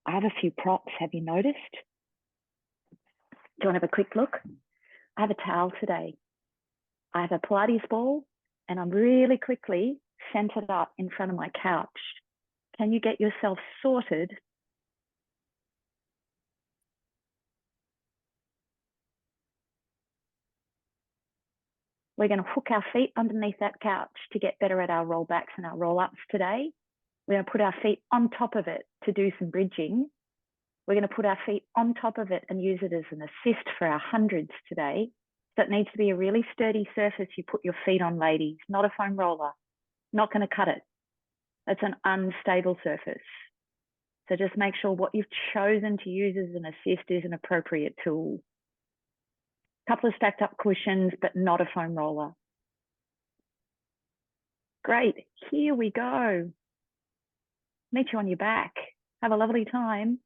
I have a few props. Have you noticed? Do you want to have a quick look? I have a towel today. I have a Pilates ball, and I'm really quickly centered up in front of my couch. Can you get yourself sorted? We're going to hook our feet underneath that couch to get better at our roll backs and our roll ups today. We're going to put our feet on top of it to do some bridging. We're going to put our feet on top of it and use it as an assist for our hundreds today. So it needs to be a really sturdy surface you put your feet on, ladies, not a foam roller. Not going to cut it. It's an unstable surface. So just make sure what you've chosen to use as an assist is an appropriate tool. A couple of stacked up cushions, but not a foam roller. Great, here we go. Meet you on your back. Have a lovely time.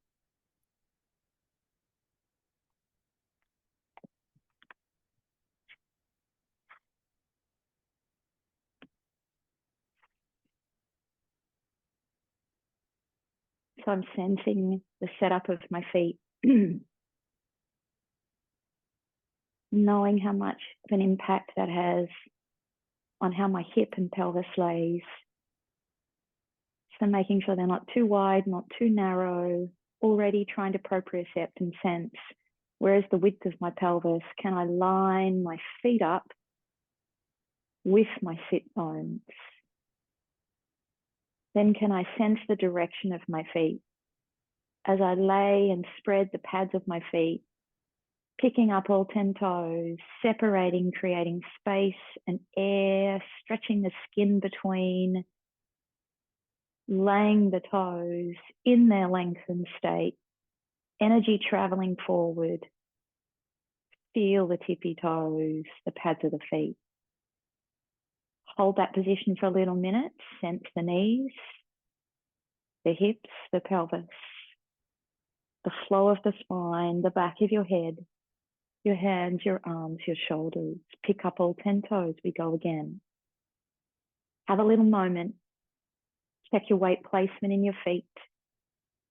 So I'm sensing the setup of my feet, knowing how much of an impact that has on how my hip and pelvis lays. So making sure they're not too wide, not too narrow, already trying to propriocept and sense, where's the width of my pelvis? Can I line my feet up with my sit bones? Then can I sense the direction of my feet as I lay and spread the pads of my feet, picking up all 10 toes, separating, creating space and air, stretching the skin between, laying the toes in their lengthened state, energy traveling forward. Feel the tippy toes, the pads of the feet. Hold that position for a little minute. Sense the knees, the hips, the pelvis, the flow of the spine, the back of your head, your hands, your arms, your shoulders. Pick up all 10 toes. We go again. Have a little moment. Check your weight placement in your feet.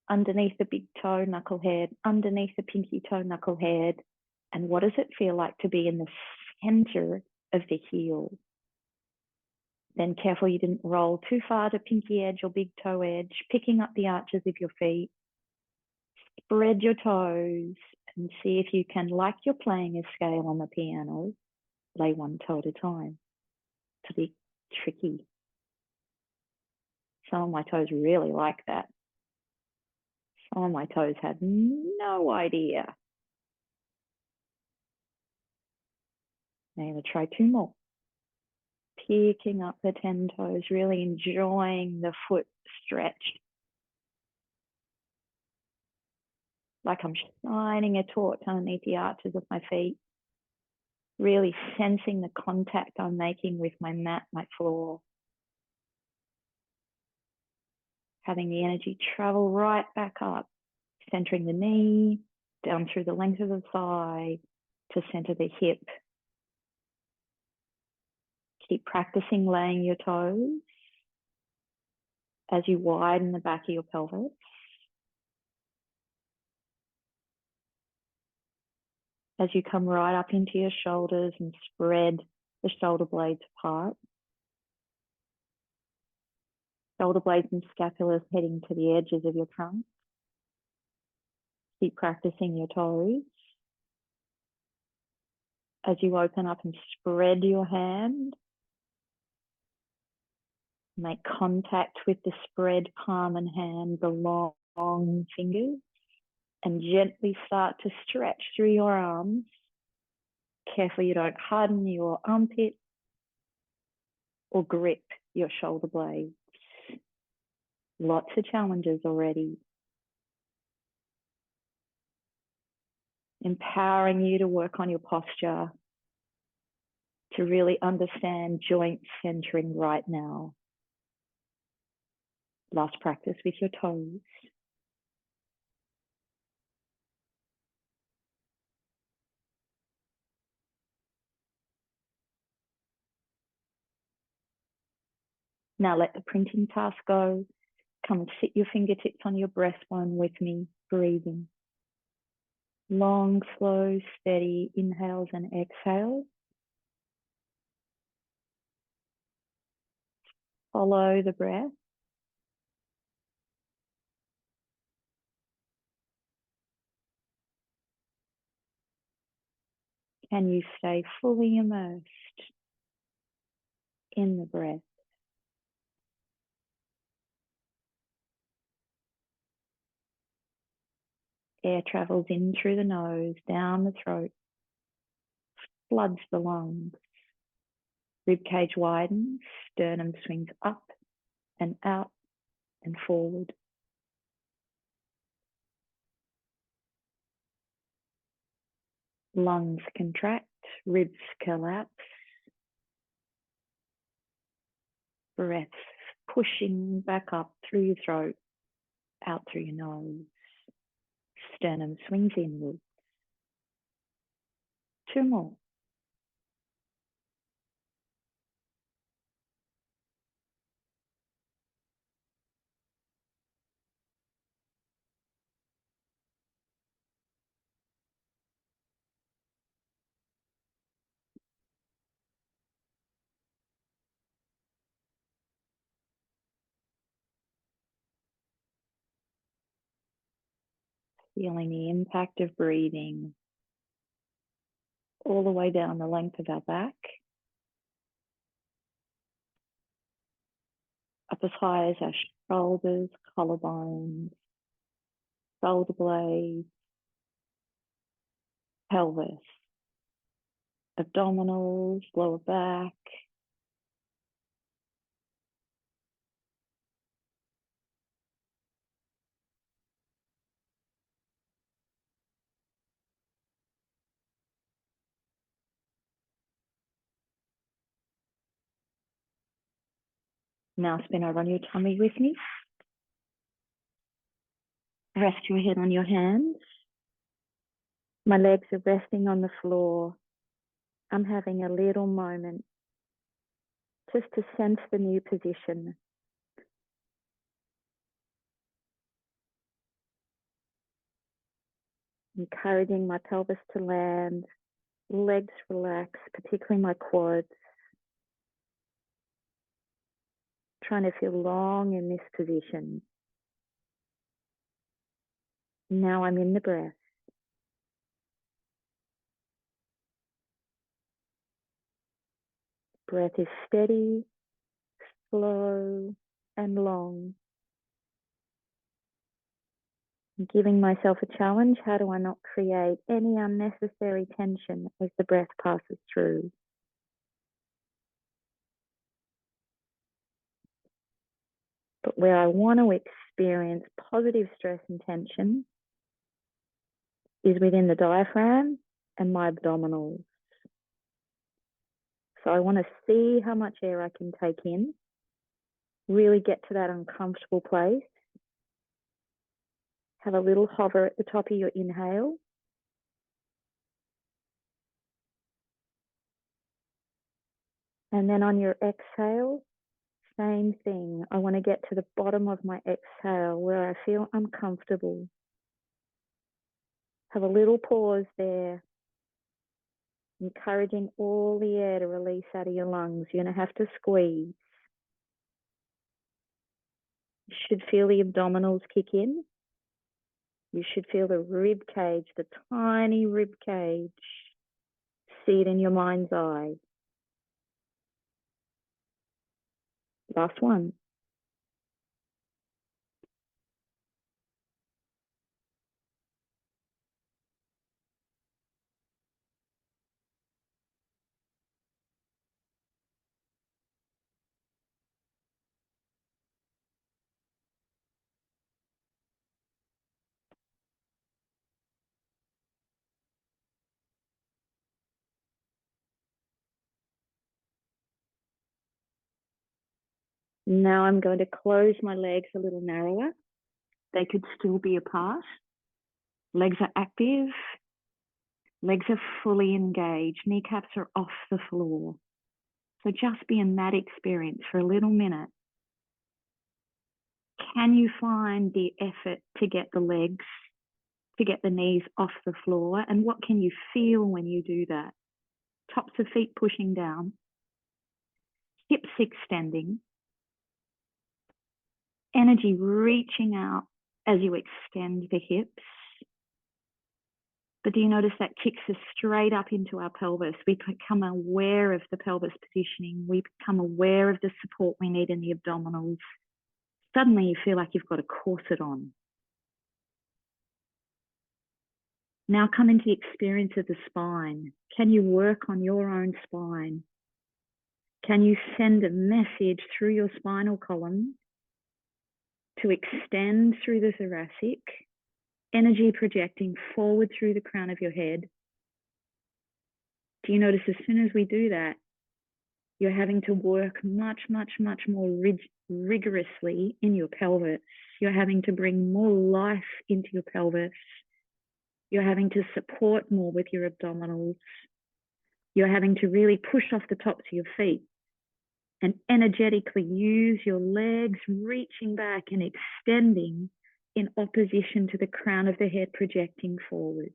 Underneath the big toe knucklehead, underneath the pinky toe knucklehead. And what does it feel like to be in the center of the heel? Then careful you didn't roll too far to pinky edge or big toe edge, picking up the arches of your feet. Spread your toes and see if you can, like you're playing a scale on the piano, lay one toe at a time. It's a bit tricky. Some of my toes really like that. Some of my toes have no idea. Now I'm going to try 2 more. Picking up the 10 toes, really enjoying the foot stretch. Like I'm shining a torch underneath the arches of my feet. Really sensing the contact I'm making with my mat, my floor. Having the energy travel right back up, centering the knee, down through the length of the thigh, to center the hip. Keep practicing laying your toes as you widen the back of your pelvis. As you come right up into your shoulders and spread the shoulder blades apart. Shoulder blades and scapulas heading to the edges of your trunk. Keep practicing your toes. As you open up and spread your hand, make contact with the spread palm and hand, the long fingers, and gently start to stretch through your arms. Careful you don't harden your armpit or grip your shoulder blades. Lots of challenges already. Empowering you to work on your posture, to really understand joint centering right now. Last practice with your toes. Now let the printing task go. Come and sit your fingertips on your breastbone with me, breathing. Long, slow, steady inhales and exhales. Follow the breath. Can you stay fully immersed in the breath? Air travels in through the nose, down the throat, floods the lungs. Ribcage widens, sternum swings up and out and forward. Lungs contract, ribs collapse. Breath pushing back up through your throat, out through your nose. Sternum swings inward. 2 more. Feeling the impact of breathing all the way down the length of our back, up as high as our shoulders, collarbones, shoulder blades, pelvis, abdominals, lower back. Now spin over on your tummy with me. Rest your head on your hands. My legs are resting on the floor. I'm having a little moment just to sense the new position. Encouraging my pelvis to land, legs relax, particularly my quads. Trying to feel long in this position. Now I'm in the breath. Breath is steady, slow, and long. I'm giving myself a challenge. How do I not create any unnecessary tension as the breath passes through? But where I want to experience positive stress and tension is within the diaphragm and my abdominals. So I want to see how much air I can take in, really get to that uncomfortable place. Have a little hover at the top of your inhale. And then on your exhale, same thing. I want to get to the bottom of my exhale where I feel uncomfortable. Have a little pause there, encouraging all the air to release out of your lungs. You're going to have to squeeze. You should feel the abdominals kick in. You should feel the rib cage, the tiny rib cage. See it in your mind's eye. Last one. Now I'm going to close my legs a little narrower. They could still be apart. Legs are active. Legs are fully engaged. Kneecaps are off the floor. So just be in that experience for a little minute. Can you find the effort to get the legs, to get the knees off the floor? And what can you feel when you do that? Tops of feet pushing down, hips extending, energy reaching out as you extend the hips. But do you notice that kicks us straight up into our pelvis? We become aware of the pelvis positioning. We become aware of the support we need in the abdominals. Suddenly you feel like you've got a corset on. Now come into the experience of the spine. Can you work on your own spine? Can you send a message through your spinal column to extend through the thoracic, energy projecting forward through the crown of your head? Do you notice as soon as we do that, you're having to work much, much, much more rigorously in your pelvis. You're having to bring more life into your pelvis. You're having to support more with your abdominals. You're having to really push off the tops of your feet and energetically use your legs, reaching back and extending in opposition to the crown of the head projecting forward.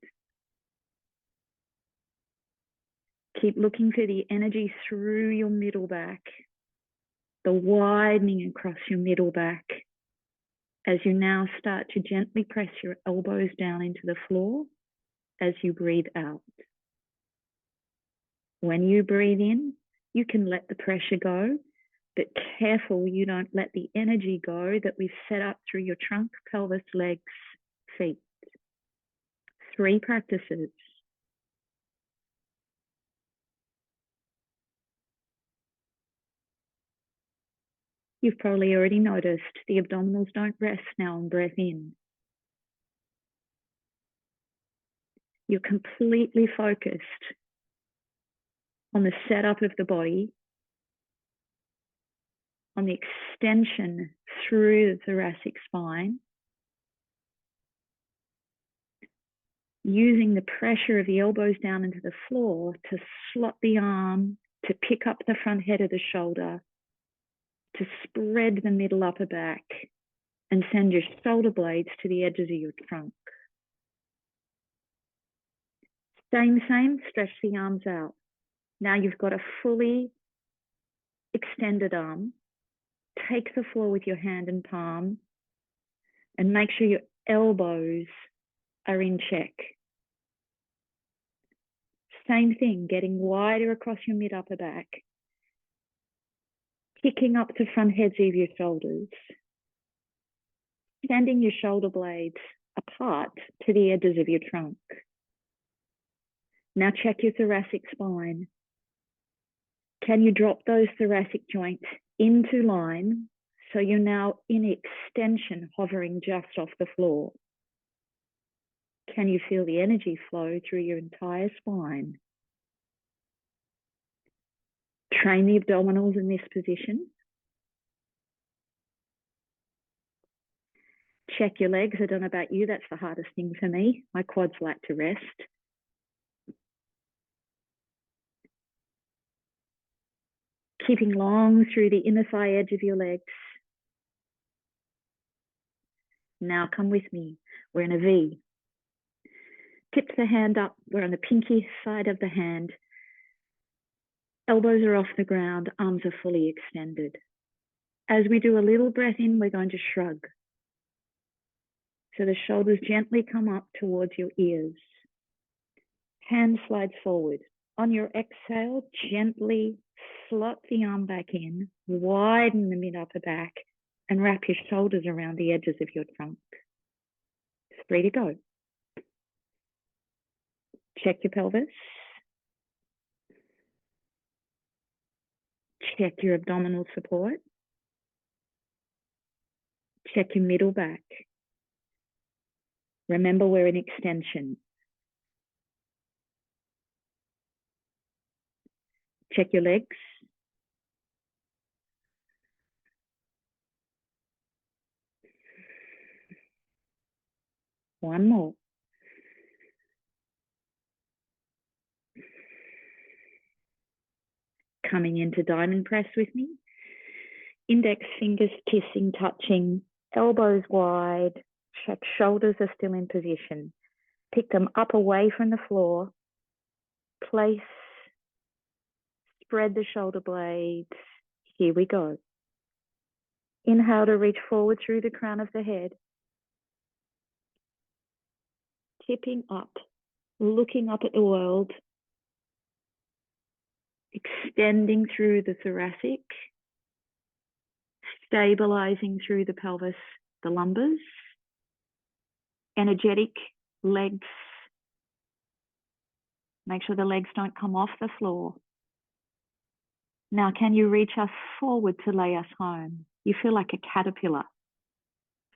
Keep looking for the energy through your middle back, the widening across your middle back as you now start to gently press your elbows down into the floor as you breathe out. When you breathe in, you can let the pressure go, but careful you don't let the energy go that we've set up through your trunk, pelvis, legs, feet. 3 practices. You've probably already noticed the abdominals don't rest now on breath in. You're completely focused on the setup of the body, on the extension through the thoracic spine, using the pressure of the elbows down into the floor to slot the arm, to pick up the front head of the shoulder, to spread the middle upper back and send your shoulder blades to the edges of your trunk. Same, stretch the arms out. Now you've got a fully extended arm. Take the floor with your hand and palm and make sure your elbows are in check. Same thing, getting wider across your mid upper back, picking up the front heads of your shoulders, sending your shoulder blades apart to the edges of your trunk. Now check your thoracic spine. Can you drop those thoracic joints into line so you're now in extension, hovering just off the floor? Can you feel the energy flow through your entire spine? Train the abdominals in this position. Check your legs. I don't know about you, that's the hardest thing for me. My quads like to rest. Keeping long through the inner thigh edge of your legs. Now come with me. We're in a V. Tip the hand up. We're on the pinky side of the hand. Elbows are off the ground. Arms are fully extended. As we do a little breath in, we're going to shrug. So the shoulders gently come up towards your ears. Hand slides forward. On your exhale, gently slot the arm back in, widen the mid upper back, and wrap your shoulders around the edges of your trunk. 3 to go. Check your pelvis. Check your abdominal support. Check your middle back. Remember, we're in extension. Check your legs. One more. Coming into diamond press with me. Index fingers kissing, touching Elbows wide. Check shoulders are still in position. Pick them up away from the floor. Place, spread the shoulder blades. Here we go. Inhale to reach forward through the crown of the head. Tipping up, looking up at the world. Extending through the thoracic. Stabilizing through the pelvis, the lumbars. Energetic legs. Make sure the legs don't come off the floor. Now, can you reach us forward to lay us home? You feel like a caterpillar.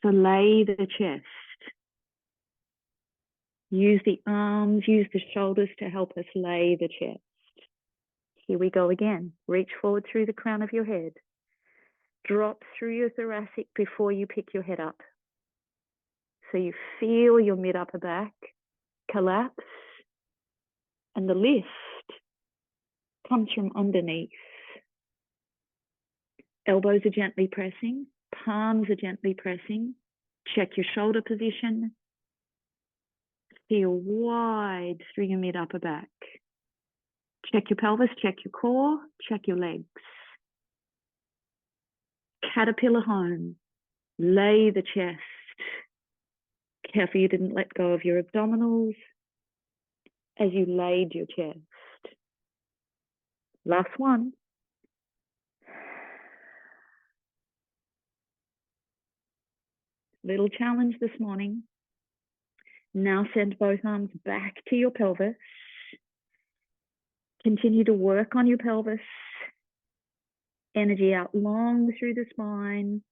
So lay the chest. Use the arms, use the shoulders to help us lay the chest. Here we go again. Reach forward through the crown of your head. Drop through your thoracic before you pick your head up. So you feel your mid-upper back collapse, and the lift comes from underneath. Elbows are gently pressing, palms are gently pressing. Check your shoulder position. Feel wide through your mid-upper back. Check your pelvis, check your core, check your legs. Caterpillar home. Lay the chest. Careful you didn't let go of your abdominals as you laid your chest. Last one. Little challenge this morning. Now send both arms back to your pelvis. Continue to work on your pelvis. Energy out long through the spine.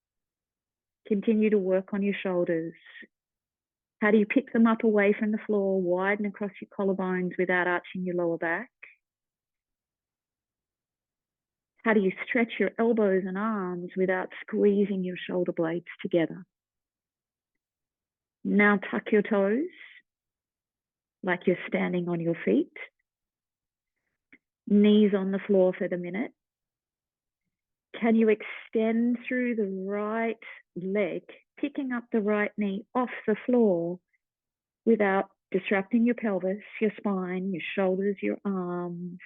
Continue to work on your shoulders. How do you pick them up away from the floor, widen across your collarbones without arching your lower back? How do you stretch your elbows and arms without squeezing your shoulder blades together? Now tuck your toes like you're standing on your feet. Knees on the floor for the minute. Can you extend through the right leg, picking up the right knee off the floor without disrupting your pelvis, your spine, your shoulders, your arms,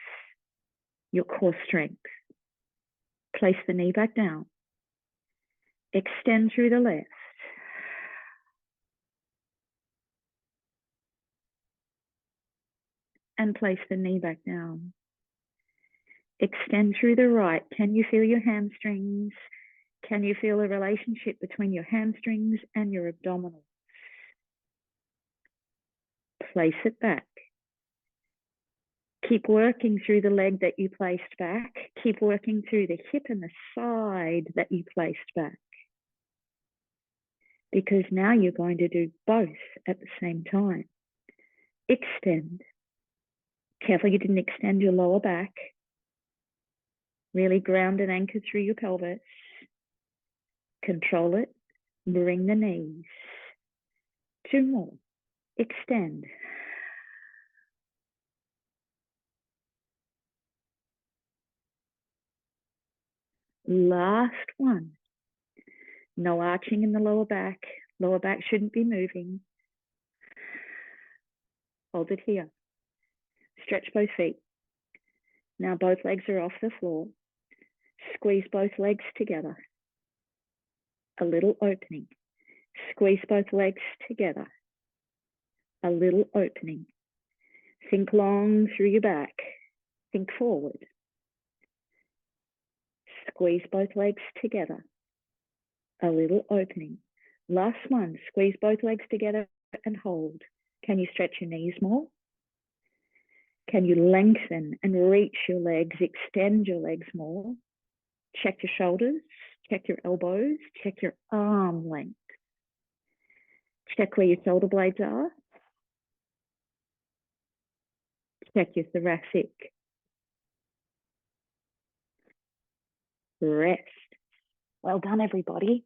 your core strength? Place the knee back down. Extend through the left. And place the knee back down. Extend through the right. Can you feel your hamstrings? Can you feel the relationship between your hamstrings and your abdominals? Place it back. Keep working through the leg that you placed back. Keep working through the hip and the side that you placed back. Because now you're going to do both at the same time. Extend. Careful you didn't extend your lower back. Really ground and anchor through your pelvis. Control it. Bring the knees. 2 more. Extend. Last one. No arching in the lower back. Lower back shouldn't be moving. Hold it here. Stretch both feet. Now both legs are off the floor. Squeeze both legs together. A little opening. Squeeze both legs together. A little opening. Think long through your back. Think forward. Squeeze both legs together. A little opening. Last one. Squeeze both legs together and hold. Can you stretch your knees more? Can you lengthen and reach your legs, extend your legs more? Check your shoulders, check your elbows, check your arm length. Check where your shoulder blades are. Check your thoracic. Rest. Well done, everybody.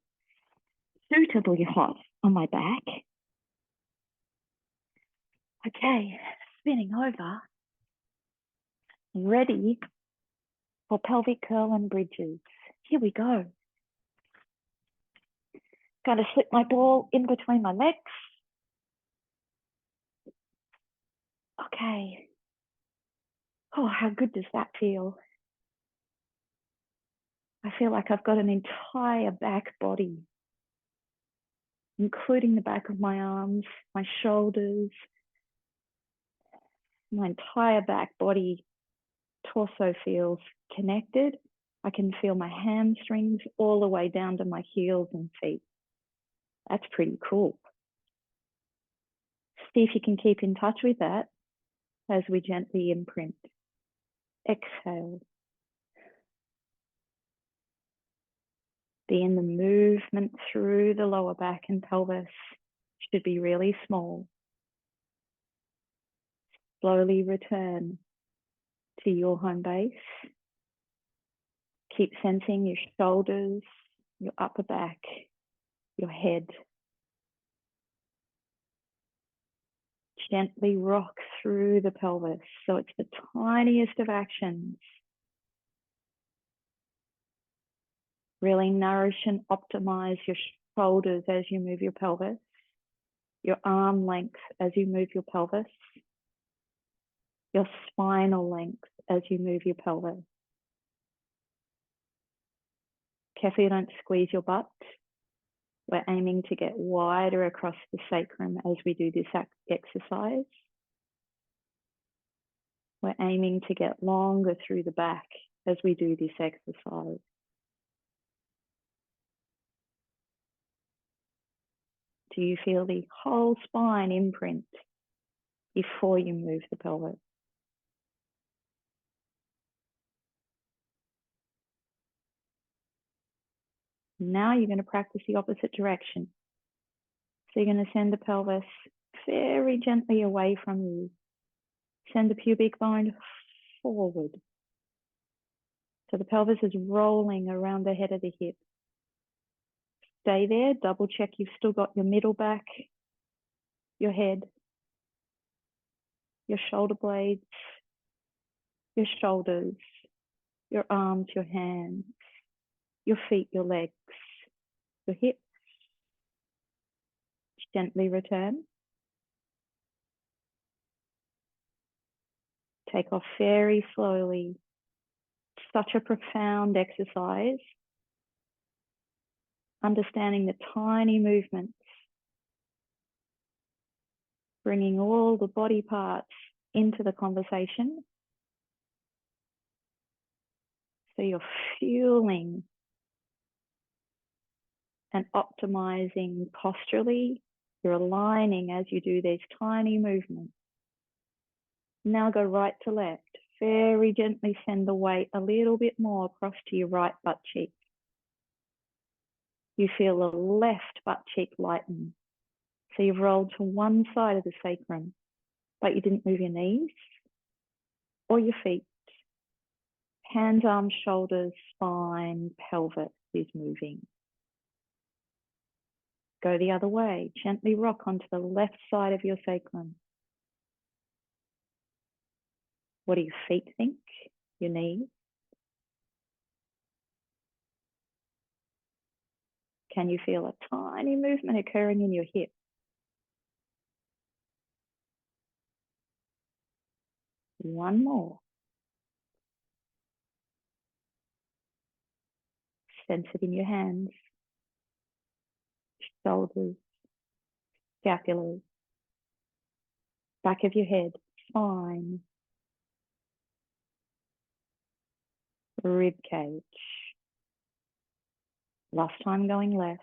Suitably hot on my back. Okay, spinning over. Ready for pelvic curl and bridges. Here we go. Going to slip my ball in between my legs. Okay. Oh, how good does that feel? I feel like I've got an entire back body, including the back of my arms, my shoulders, my entire back body, torso feels connected. I can feel my hamstrings all the way down to my heels and feet. That's pretty cool. See if you can keep in touch with that as we gently imprint. Exhale. Be in the movement through the lower back and pelvis. Should be really small. Slowly return to your home base. Keep sensing your shoulders, your upper back, your head. Gently rock through the pelvis. So it's the tiniest of actions. Really nourish and optimize your shoulders as you move your pelvis, your arm length as you move your pelvis, your spinal length as you move your pelvis. Careful you don't squeeze your butt. We're aiming to get wider across the sacrum as we do this exercise. We're aiming to get longer through the back as we do this exercise. Do you feel the whole spine imprint before you move the pelvis? Now you're going to practice the opposite direction. So you're going to send the pelvis very gently away from you. Send the pubic bone forward. So the pelvis is rolling around the head of the hip. Stay there, double check you've still got your middle back, your head, your shoulder blades, your shoulders, your arms, your hands, your feet, your legs, your hips. Gently return. Take off very slowly. Such a profound exercise. Understanding the tiny movements. Bringing all the body parts into the conversation. So you're fueling and optimizing posturally. You're aligning as you do these tiny movements. Now go right to left. Very gently send the weight a little bit more across to your right butt cheek. You feel the left butt cheek lighten. So you've rolled to one side of the sacrum, but you didn't move your knees or your feet. Hands, arms, shoulders, spine, pelvis is moving. Go the other way. Gently rock onto the left side of your sacrum. What do your feet think? Your knees? Can you feel a tiny movement occurring in your hip? One more. Sense it in your hands, shoulders, scapula, back of your head, spine, rib cage. Last time going left.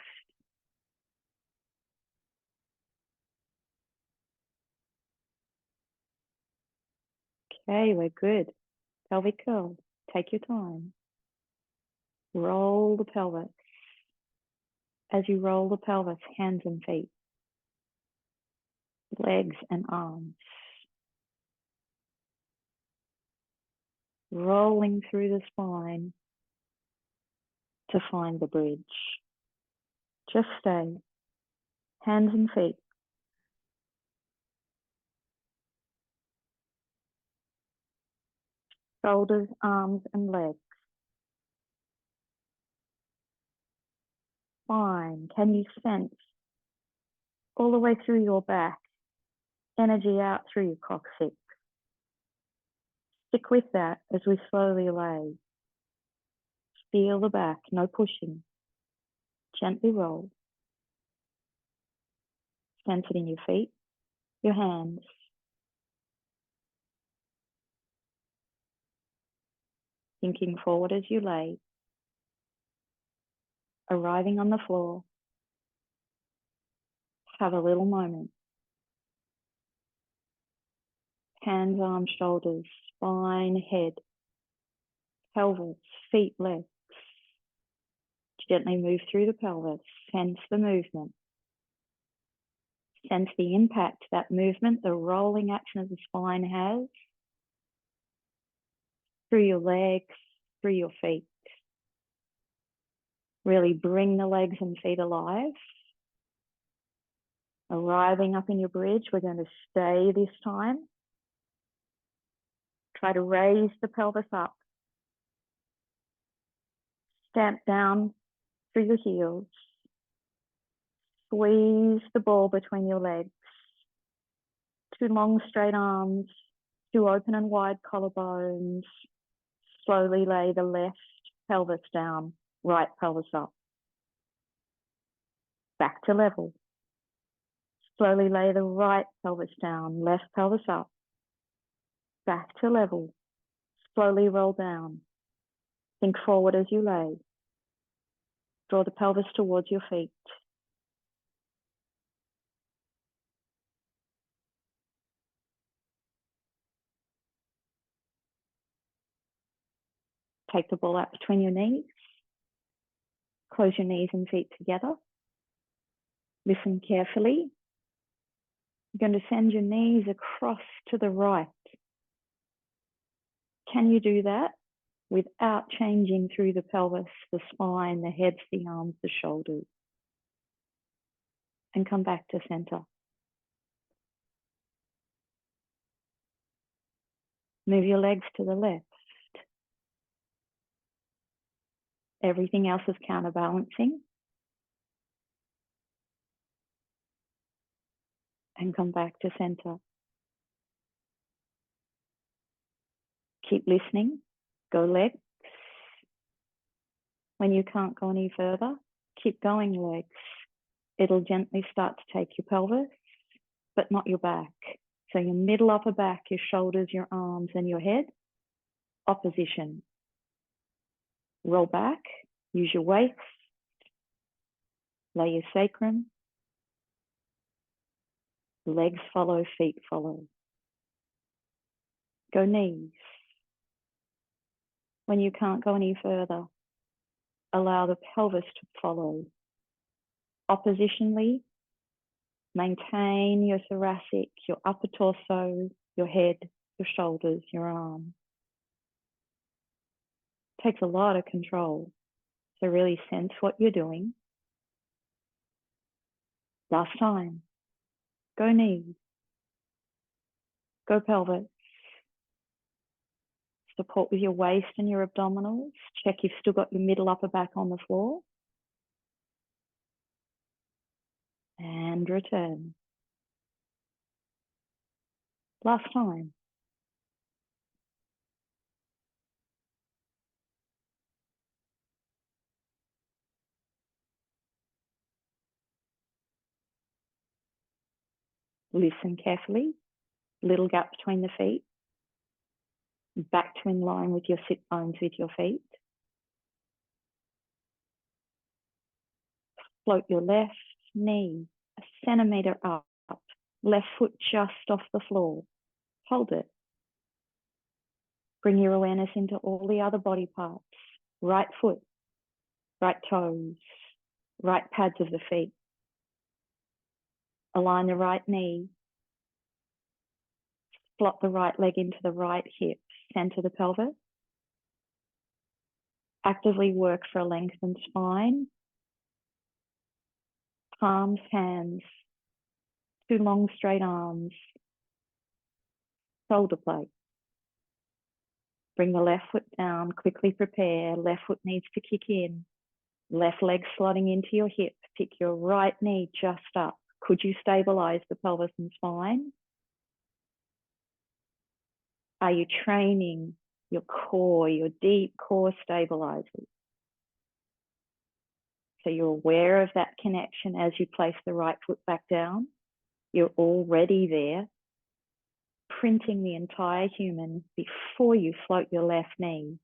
Okay, we're good. Pelvic curl. Take your time. Roll the pelvis. As you roll the pelvis, hands and feet, legs and arms. Rolling through the spine to find the bridge. Just stay. Hands and feet. Shoulders, arms and legs. spine. Can you sense all the way through your back, energy out through your coccyx? Stick with that as we slowly lay. Feel the back, no pushing. Gently roll. Sense it in your feet, your hands. Thinking forward as you lay. Arriving on the floor. Have a little moment. Hands, arms, shoulders, spine, head, pelvis, feet, legs. Gently move through the pelvis. Sense the movement. Sense the impact that movement, the rolling action of the spine has through your legs, through your feet. Really bring the legs and feet alive. Arriving up in your bridge, we're going to stay this time. Try to raise the pelvis up. Stamp down through your heels. Squeeze the ball between your legs. Two long straight arms, two open and wide collarbones. Slowly lay the left pelvis down, right pelvis up. Back to level. Slowly lay the right pelvis down, left pelvis up. Back to level. Slowly roll down. Think forward as you lay. Draw the pelvis towards your feet. Take the ball out between your knees. Close your knees and feet together. Listen carefully. You're going to send your knees across to the right. Can you do that without changing through the pelvis, the spine, the head, the arms, the shoulders? And come back to center. Move your legs to the left. Everything else is counterbalancing. And come back to center. Keep listening. Go legs. When you can't go any further, keep going legs. It'll gently start to take your pelvis, but not your back. So your middle upper back, your shoulders, your arms, and your head. Opposition. Roll back. Use your waist. Lay your sacrum. Legs follow, feet follow. Go knees. When you can't go any further, allow the pelvis to follow. Oppositionally, maintain your thoracic, your upper torso, your head, your shoulders, your arm. Takes a lot of control. So really sense what you're doing. Last time. Go knees. Go pelvis. Support with your waist and your abdominals. Check you've still got your middle upper back on the floor. And return. Last time. Listen carefully. Little gap between the feet. Back to in line with your sit bones with your feet. Float your left knee a centimetre up. Left foot just off the floor. Hold it. Bring your awareness into all the other body parts. Right foot, right toes, right pads of the feet. Align the right knee. Slot the right leg into the right hip. Center the pelvis. Actively work for a lengthened spine. Palms, hands. Two long straight arms. Shoulder blade. Bring the left foot down. Quickly prepare. Left foot needs to kick in. Left leg slotting into your hip. Pick your right knee just up. Could you stabilize the pelvis and spine? Are you training your core, your deep core stabilizers? So you're aware of that connection as you place the right foot back down. You're already there, printing the entire human before you float your left knee.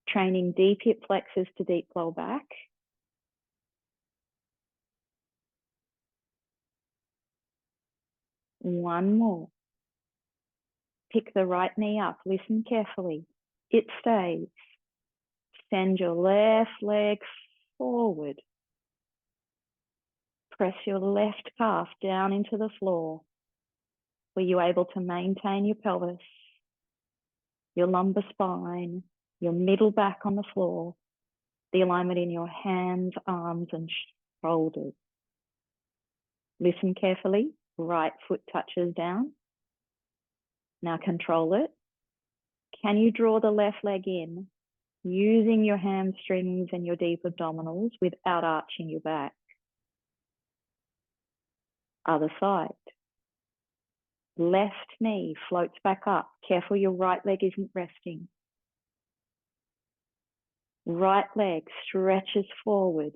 Training deep hip flexors to deep low back. One more. Pick the right knee up. Listen carefully. It stays. Send your left leg forward. Press your left calf down into the floor. Were you able to maintain your pelvis, your lumbar spine, your middle back on the floor, the alignment in your hands, arms, and shoulders? Listen carefully. Right foot touches down. Now control it. Can you draw the left leg in using your hamstrings and your deep abdominals without arching your back? Other side. Left knee floats back up. Careful your right leg isn't resting. Right leg stretches forward.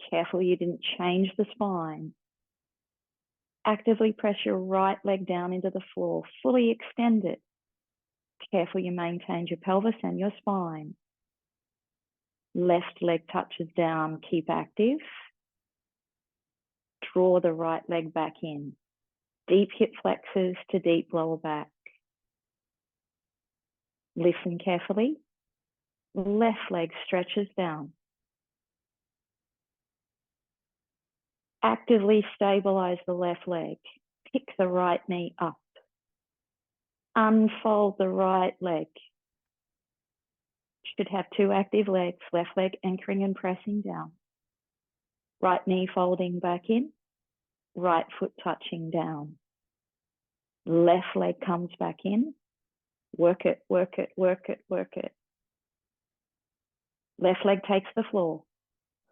Careful you didn't change the spine. Actively press your right leg down into the floor. Fully extend it. Careful you maintain your pelvis and your spine. Left leg touches down. Keep active. Draw the right leg back in. Deep hip flexors to deep lower back. Listen carefully. Left leg stretches down. Actively stabilize the left leg. Pick the right knee up. Unfold the right leg. Should have two active legs, left leg anchoring and pressing down. Right knee folding back in. Right foot touching down. Left leg comes back in. Work it, work it, work it, work it. Left leg takes the floor.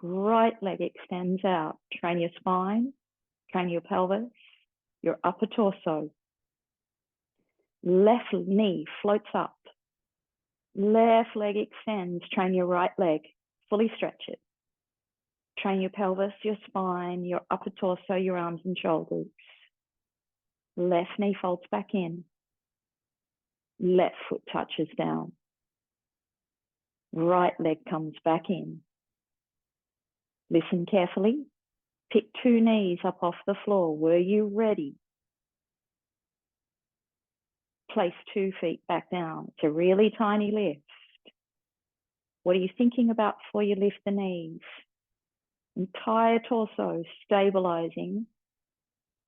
Right leg extends out. Train your spine, train your pelvis, your upper torso. Left knee floats up. Left leg extends. Train your right leg. Fully stretch it. Train your pelvis, your spine, your upper torso, your arms and shoulders. Left knee folds back in. Left foot touches down. Right leg comes back in. Listen carefully. Pick two knees up off the floor. Were you ready? Place 2 feet back down. It's a really tiny lift. What are you thinking about before you lift the knees? Entire torso stabilizing.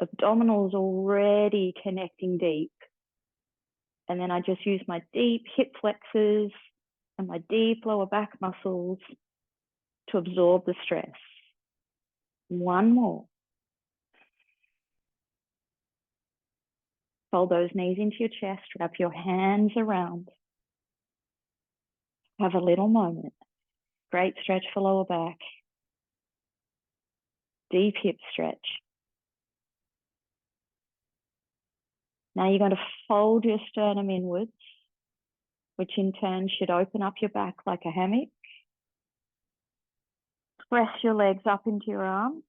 Abdominals already connecting deep. And then I just use my deep hip flexors and my deep lower back muscles to absorb the stress. One more. Fold those knees into your chest, wrap your hands around. Have a little moment. Great stretch for lower back. Deep hip stretch. Now you're going to fold your sternum inwards, which in turn should open up your back like a hammock. Press your legs up into your arms.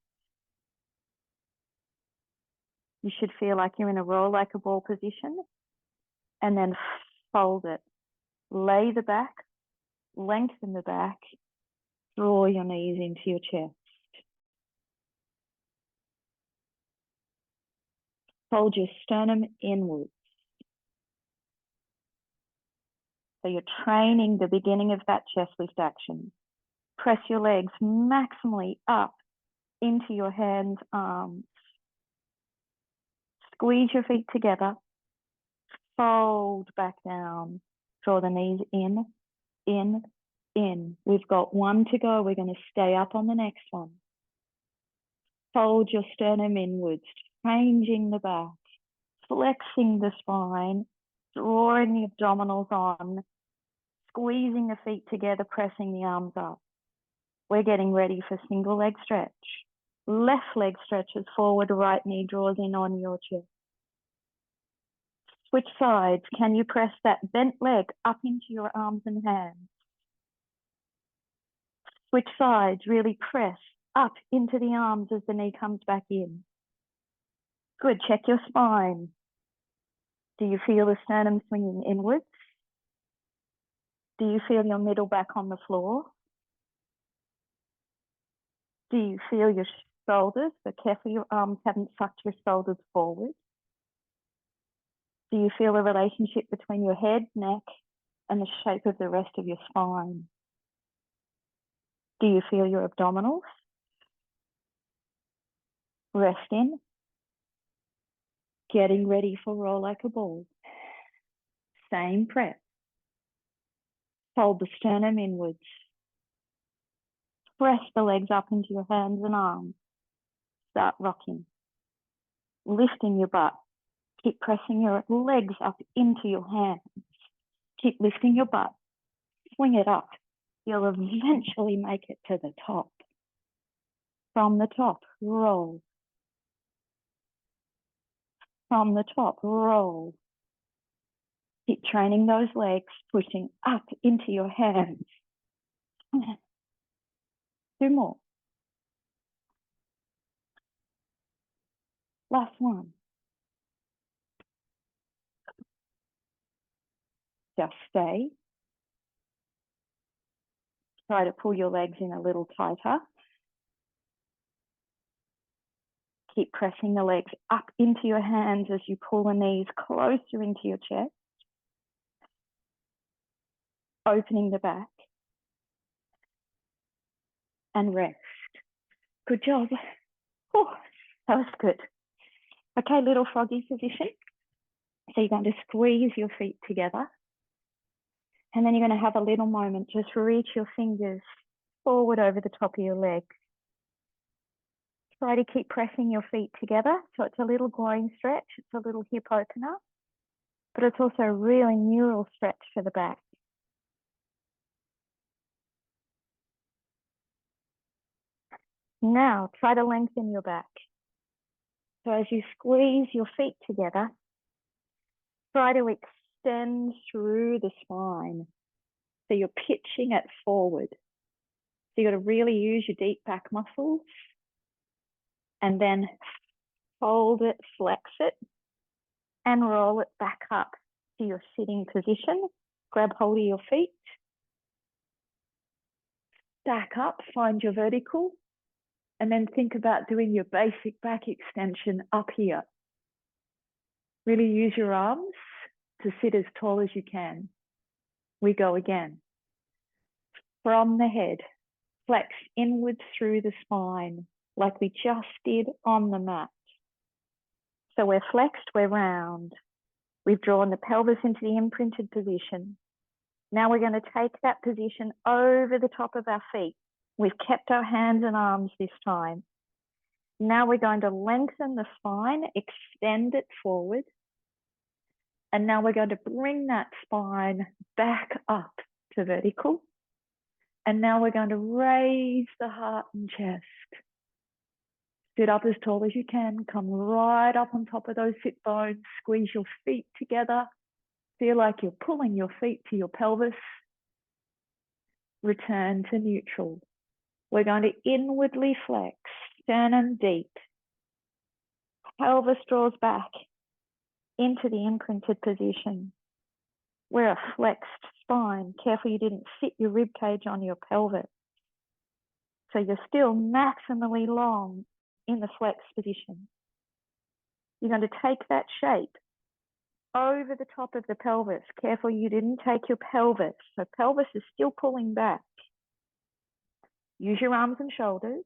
You should feel like you're in a roll like a ball position. And then fold it. Lay the back, lengthen the back, draw your knees into your chest. Fold your sternum inwards. So you're training the beginning of that chest lift action. Press your legs maximally up into your hands, arms. Squeeze your feet together. Fold back down. Draw the knees in, in, in. We've got one to go. We're going to stay up on the next one. Fold your sternum inwards, changing the back, flexing the spine, drawing the abdominals on, Squeezing the feet together, pressing the arms up. We're getting ready for single leg stretch. Left leg stretches forward, right knee draws in on your chest. Switch sides. Can you press that bent leg up into your arms and hands? Switch sides. Really press up into the arms as the knee comes back in. Good. Check your spine. Do you feel the sternum swinging inwards? Do you feel your middle back on the floor? Do you feel your shoulders? So careful your arms haven't sucked your shoulders forward. Do you feel the relationship between your head, neck, and the shape of the rest of your spine? Do you feel your abdominals? Rest in. Getting ready for roll like a ball. Same press. Fold the sternum inwards. Press the legs up into your hands and arms. Start rocking. Lifting your butt. Keep pressing your legs up into your hands. Keep lifting your butt. Swing it up. You'll eventually make it to the top. From the top, roll. From the top, roll. Keep training those legs, pushing up into your hands. 2 more. Last one. Just stay. Try to pull your legs in a little tighter. Keep pressing the legs up into your hands as you pull the knees closer into your chest. Opening the back. And rest. Good job. Oh, that was good. Okay, little froggy position. So you're going to squeeze your feet together. And then you're going to have a little moment. Just reach your fingers forward over the top of your legs. Try to keep pressing your feet together. So it's a little groin stretch. It's a little hip opener. But it's also a really neural stretch for the back. Now, try to lengthen your back. So as you squeeze your feet together, try to extend through the spine. So you're pitching it forward. So you got to really use your deep back muscles and then fold it, flex it, and roll it back up to your sitting position. Grab hold of your feet. Stack up, find your vertical, and then think about doing your basic back extension up here. Really use your arms to sit as tall as you can. We go again. From the head, flex inwards through the spine, like we just did on the mat. So we're flexed, we're round. We've drawn the pelvis into the imprinted position. Now we're going to take that position over the top of our feet. We've kept our hands and arms this time. Now we're going to lengthen the spine, extend it forward. And now we're going to bring that spine back up to vertical. And now we're going to raise the heart and chest. Sit up as tall as you can. Come right up on top of those sit bones. Squeeze your feet together. Feel like you're pulling your feet to your pelvis. Return to neutral. We're going to inwardly flex, sternum deep. Pelvis draws back into the imprinted position. We're a flexed spine. Careful you didn't sit your rib cage on your pelvis. So you're still maximally long in the flexed position. You're going to take that shape over the top of the pelvis. Careful you didn't take your pelvis. So pelvis is still pulling back. Use your arms and shoulders.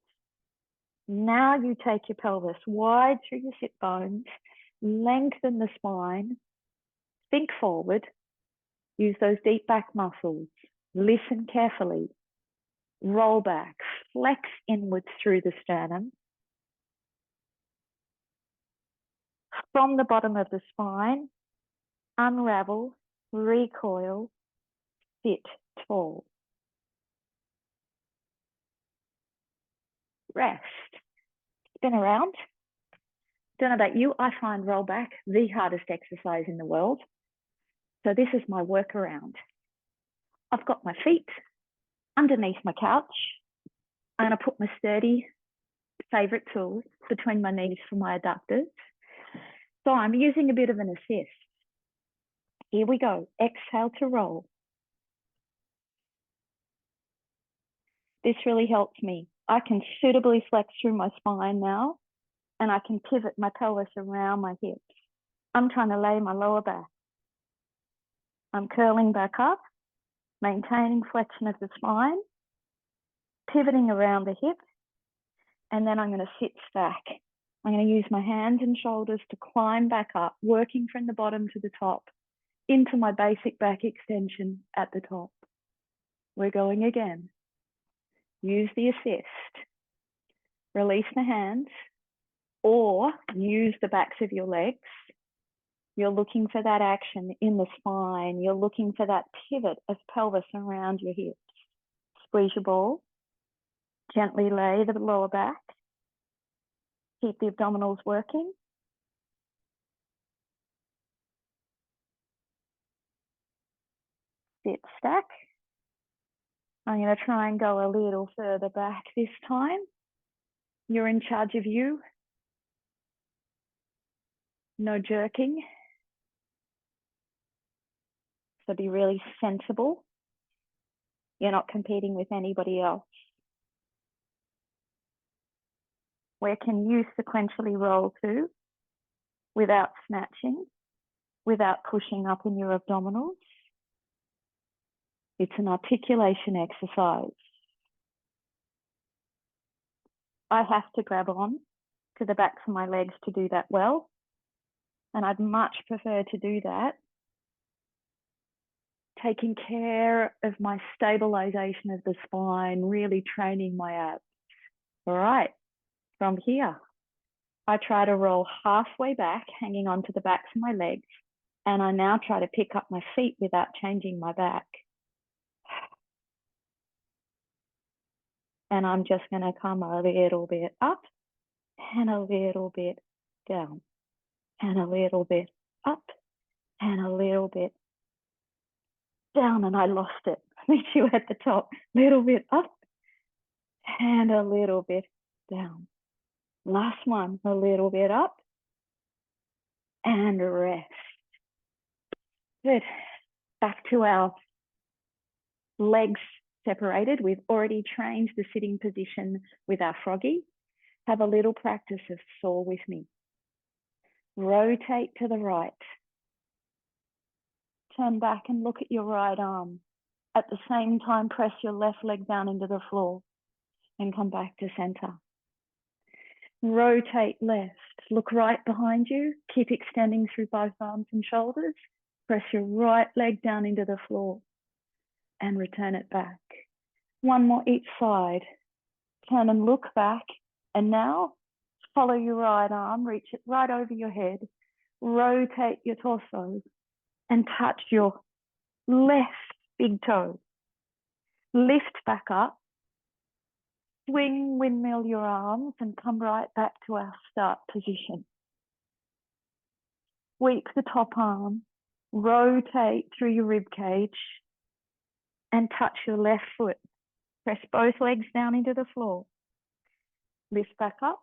Now you take your pelvis wide through your sit bones. Lengthen the spine. Think forward. Use those deep back muscles. Listen carefully. Roll back. Flex inwards through the sternum. From the bottom of the spine, unravel, recoil, sit tall. Rest. Spin around. Don't know about you, I find roll back the hardest exercise in the world. So this is my workaround. I've got my feet underneath my couch. I'm going to put my sturdy favorite tool between my knees for my adductors. So I'm using a bit of an assist. Here we go. Exhale to roll. This really helps me. I can suitably flex through my spine now, and I can pivot my pelvis around my hips. I'm trying to lay my lower back. I'm curling back up, maintaining flexion of the spine, pivoting around the hip, and then I'm going to sit back. I'm going to use my hands and shoulders to climb back up, working from the bottom to the top, into my basic back extension at the top. We're going again. Use the assist. Release the hands, or use the backs of your legs. You're looking for that action in the spine. You're looking for that pivot of pelvis around your hips. Squeeze your ball. Gently lay the lower back. Keep the abdominals working. Sit stack. I'm going to try and go a little further back this time. You're in charge of you. No jerking. So be really sensible. You're not competing with anybody else. Where can you sequentially roll to without snatching, without pushing up in your abdominals? It's an articulation exercise. I have to grab on to the backs of my legs to do that well. And I'd much prefer to do that taking care of my stabilization of the spine, really training my abs. All right, from here, I try to roll halfway back, hanging onto the backs of my legs. And I now try to pick up my feet without changing my back. And I'm just going to come a little bit up and a little bit down and a little bit up and a little bit down. And I lost it. Meet you at the top. Little bit up and a little bit down. Last one, a little bit up and rest. Good. Back to our legs separated. We've already trained the sitting position with our froggy. Have a little practice of saw with me. Rotate to the right. Turn back and look at your right arm. At the same time, press your left leg down into the floor and come back to center. Rotate left. Look right behind you. Keep extending through both arms and shoulders. Press your right leg down into the floor and return it back. One more each side. Turn and look back. And now follow your right arm. Reach it right over your head. Rotate your torso and touch your left big toe. Lift back up. Swing, windmill your arms and come right back to our start position. Sweep the top arm, rotate through your rib cage and touch your left foot. Press both legs down into the floor. Lift back up.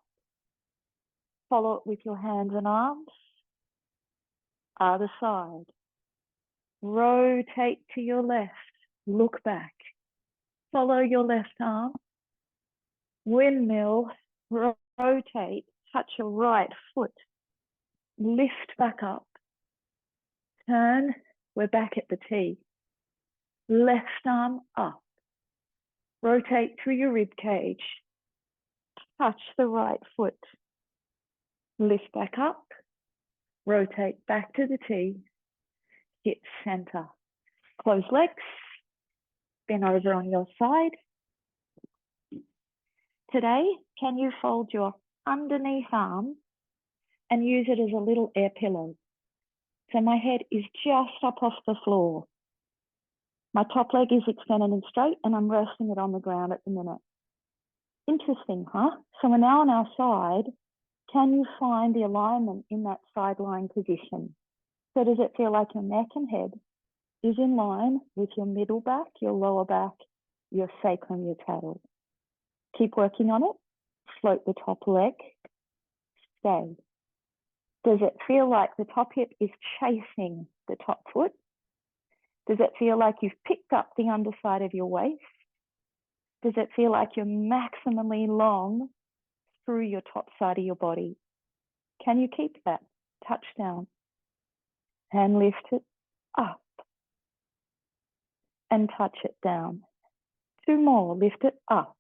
Follow it with your hands and arms. Other side. Rotate to your left. Look back. Follow your left arm. Windmill, rotate, touch your right foot, lift back up, turn, we're back at the T. Left arm up, rotate through your rib cage, touch the right foot, lift back up, rotate back to the T, hit center. Close legs, bend over on your side. Today, can you fold your underneath arm and use it as a little air pillow? So my head is just up off the floor. My top leg is extended and straight, and I'm resting it on the ground at the minute. Interesting, huh? So we're now on our side. Can you find the alignment in that side lying position? So does it feel like your neck and head is in line with your middle back, your lower back, your sacrum, your tail? Keep working on it. Float the top leg. Stay. Does it feel like the top hip is chasing the top foot? Does it feel like you've picked up the underside of your waist? Does it feel like you're maximally long through your top side of your body? Can you keep that? Touch down and lift it up and touch it down. 2 more, lift it up,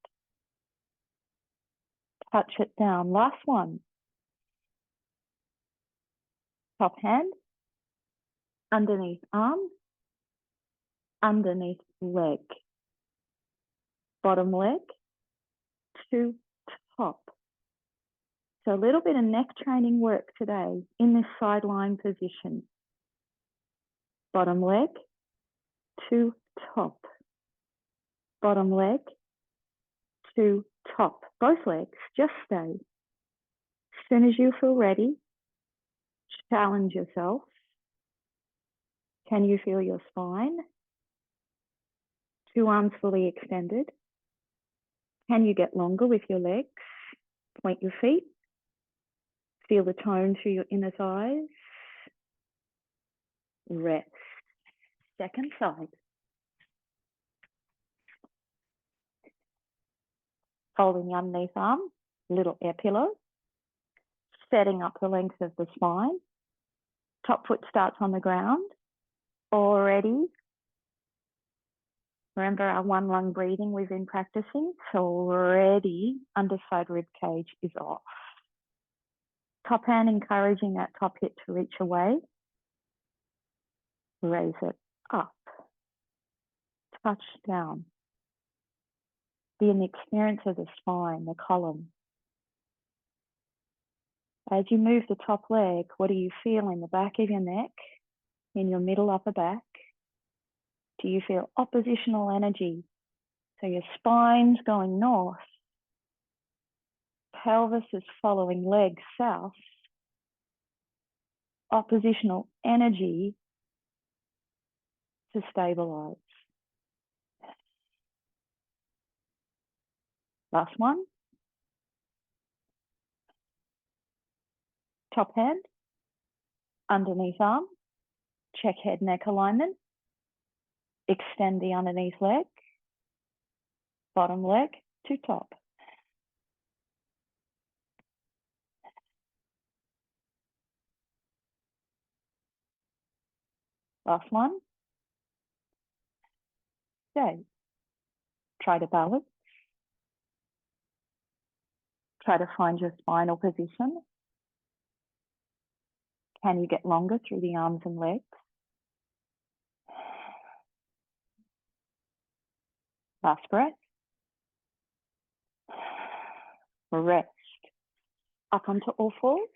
touch it down. Last one. Top hand, underneath arm, underneath leg. Bottom leg to top. So a little bit of neck training work today in this side lying position. Bottom leg to top. Bottom leg to top. Both legs, just stay. As soon as you feel ready, challenge yourself. Can you feel your spine? 2 arms fully extended. Can you get longer with your legs? Point your feet. Feel the tone through your inner thighs. Rest. Second side. Holding the underneath arm, little air pillow. Setting up the length of the spine. Top foot starts on the ground. Already. Remember our 1 lung breathing we've been practicing? So already underside rib cage is off. Top hand encouraging that top hip to reach away. Raise it up. Touch down. Be in the experience of the spine, the column. As you move the top leg, what do you feel in the back of your neck, in your middle upper back? Do you feel oppositional energy? So your spine's going north, pelvis is following leg south, oppositional energy to stabilize. Last one. Top hand, underneath arm, check head neck alignment, extend the underneath leg, bottom leg to top. Last one. Stay. Try to balance. Try to find your spinal position. Can you get longer through the arms and legs? Last breath. Rest. Up onto all fours.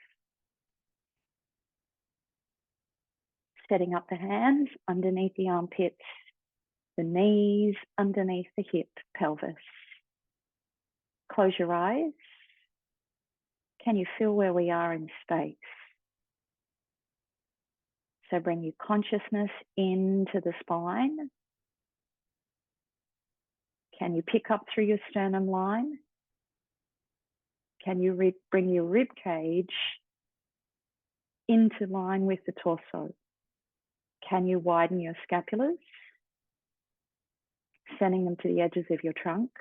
Setting up the hands underneath the armpits, the knees underneath the hip, pelvis. Close your eyes. Can you feel where we are in space? So bring your consciousness into the spine. Can you pick up through your sternum line? Can you bring your rib cage into line with the torso? Can you widen your scapulars, sending them to the edges of your trunk?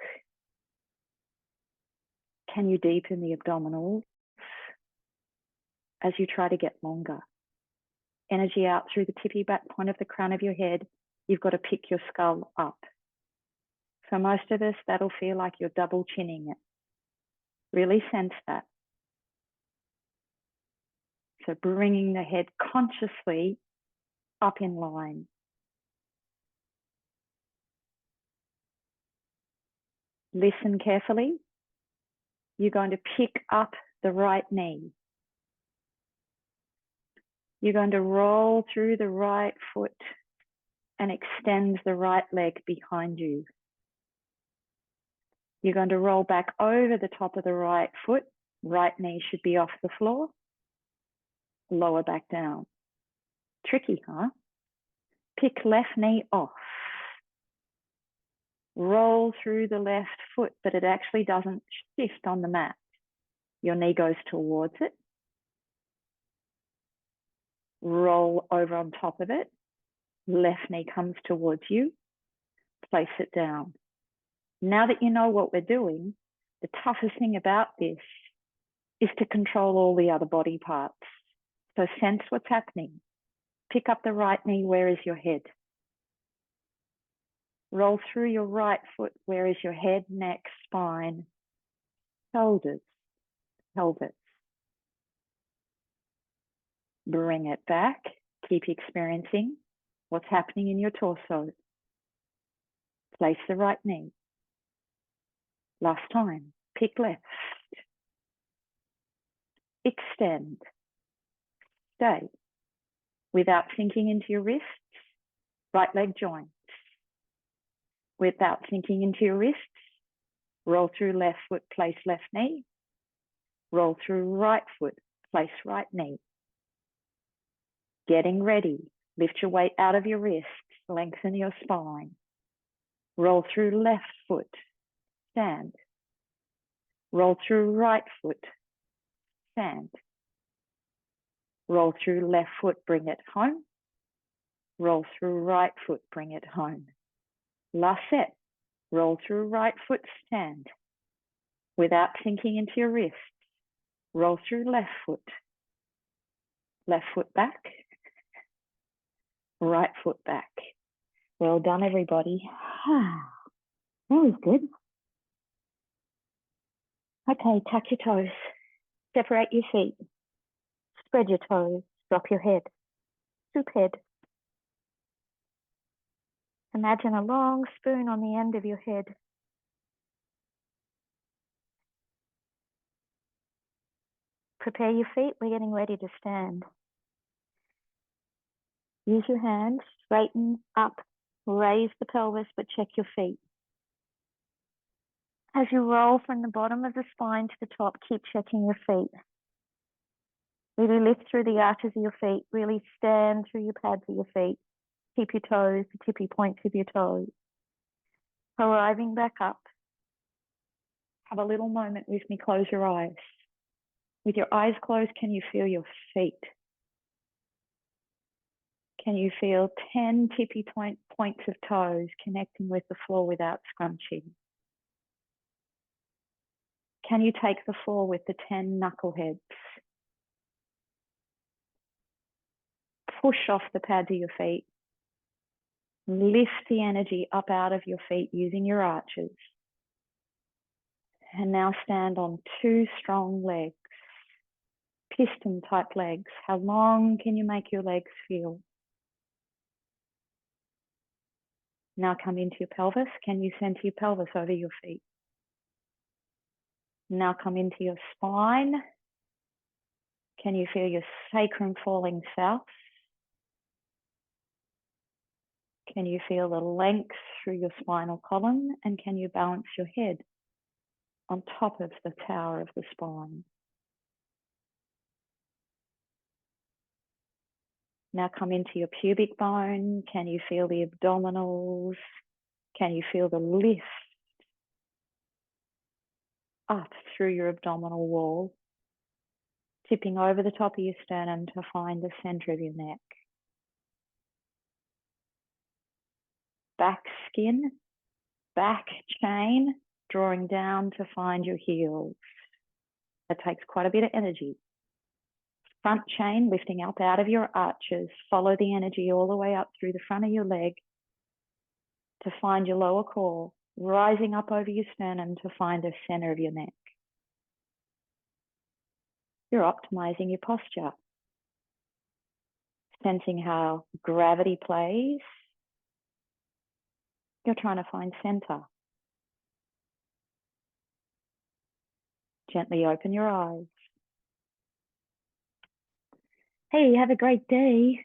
Can you deepen the abdominals as you try to get longer? Energy out through the tippy back point of the crown of your head. You've got to pick your skull up. For most of us, that'll feel like you're double chinning it. Really sense that. So bringing the head consciously up in line. Listen carefully. You're going to pick up the right knee. You're going to roll through the right foot and extends the right leg behind you. You're going to roll back over the top of the right foot. Right knee should be off the floor. Lower back down. Tricky, huh? Pick left knee off. Roll through the left foot, but it actually doesn't shift on the mat. Your knee goes towards it. Roll over on top of it. Left knee comes towards you. Place it down. Now that you know what we're doing, the toughest thing about this is to control all the other body parts. So sense what's happening. Pick up the right knee. Where is your head? Roll through your right foot. Where is your head, neck, spine, shoulders, pelvis? Bring it back. Keep experiencing what's happening in your torso. Place the right knee. Last time. Pick left. Extend. Stay. Without sinking into your wrists, right leg joint. Without sinking into your wrists, roll through left foot, place left knee. Roll through right foot, place right knee. Getting ready. Lift your weight out of your wrists, lengthen your spine. Roll through left foot, stand. Roll through right foot, stand. Roll through left foot, bring it home. Roll through right foot, bring it home. Last set. Roll through right foot, stand. Without sinking into your wrist. Roll through left foot back, right foot back. Well done, everybody. That was good. Okay, tuck your toes. Separate your feet. Spread your toes. Drop your head. Soup head. Imagine a long spoon on the end of your head. Prepare your feet. We're getting ready to stand. Use your hands. Straighten up. Raise the pelvis, but check your feet. As you roll from the bottom of the spine to the top, keep checking your feet. Really lift through the arches of your feet. Really stand through your pads of your feet. Keep your toes, the tippy points of your toes. Arriving back up. Have a little moment with me. Close your eyes. With your eyes closed, can you feel your feet? Can you feel 10 tippy points of toes connecting with the floor without scrunching? Can you take the floor with the 10 knuckleheads? Push off the pads of your feet. Lift the energy up out of your feet using your arches. And now stand on 2 strong legs, piston type legs. How long can you make your legs feel? Now come into your pelvis. Can you center your pelvis over your feet? Now come into your spine. Can you feel your sacrum falling south? Can you feel the length through your spinal column? And can you balance your head on top of the tower of the spine? Now come into your pubic bone. Can you feel the abdominals? Can you feel the lift up through your abdominal wall, tipping over the top of your sternum to find the center of your neck? Back skin, back chain, drawing down to find your heels. That takes quite a bit of energy. Front chain, lifting up out of your arches. Follow the energy all the way up through the front of your leg to find your lower core, rising up over your sternum to find the center of your neck. You're optimizing your posture. Sensing how gravity plays. You're trying to find center. Gently open your eyes. Hey, have a great day.